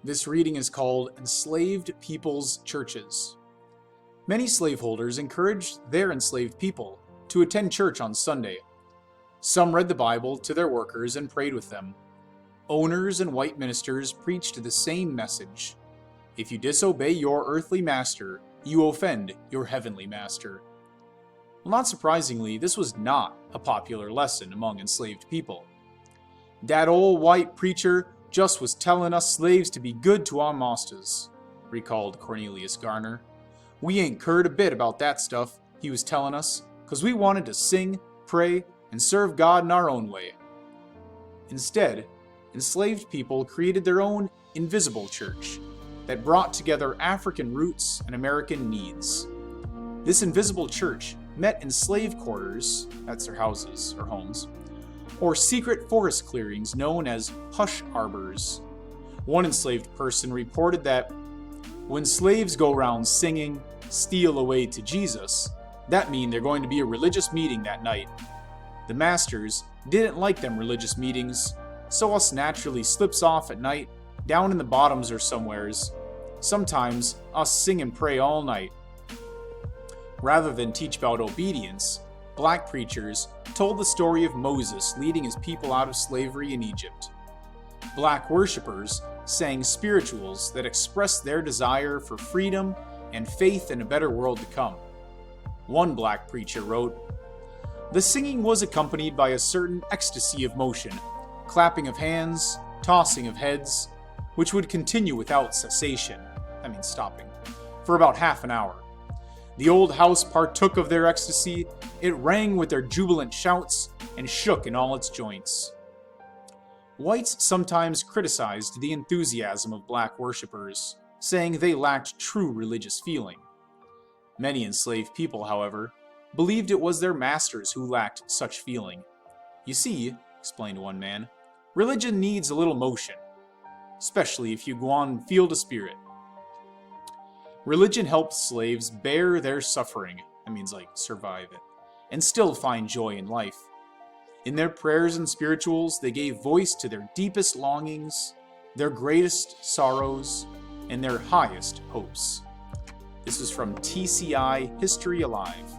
This reading is called Enslaved People's Churches. Many slaveholders encouraged their enslaved people to attend church on Sunday. Some read the Bible to their workers and prayed with them. Owners and white ministers preached the same message. If you disobey your earthly master, you offend your heavenly master. Well, not surprisingly, this was not a popular lesson among enslaved people. "Dat old white preacher just was telling us slaves to be good to our masters," recalled Cornelius Garner. "We ain't cared a bit about that stuff he was telling us, 'cause we wanted to sing, pray, and serve God in our own way." Instead, enslaved people created their own invisible church that brought together African roots and American needs. This invisible church met in slave quarters, that's their houses or homes, or secret forest clearings known as hush arbors. One enslaved person reported that when slaves go around singing "Steal Away to Jesus," that means they're going to be a religious meeting that night. The masters didn't like them religious meetings, so us naturally slips off at night, down in the bottoms or somewheres. Sometimes us sing and pray all night. Rather than teach about obedience, black preachers told the story of Moses leading his people out of slavery in Egypt. Black worshippers sang spirituals that expressed their desire for freedom and faith in a better world to come. One black preacher wrote, "The singing was accompanied by a certain ecstasy of motion, clapping of hands, tossing of heads, which would continue without cessation," that means stopping, "for about half an hour. The old house partook of their ecstasy, it rang with their jubilant shouts, and shook in all its joints." Whites sometimes criticized the enthusiasm of black worshippers, saying they lacked true religious feeling. Many enslaved people, however, believed it was their masters who lacked such feeling. "You see," explained one man, "religion needs a little motion, especially if you go on and feel the spirit." Religion helped slaves bear their suffering, that means like survive it, and still find joy in life. In their prayers and spirituals, they gave voice to their deepest longings, their greatest sorrows, and their highest hopes. This is from TCI History Alive.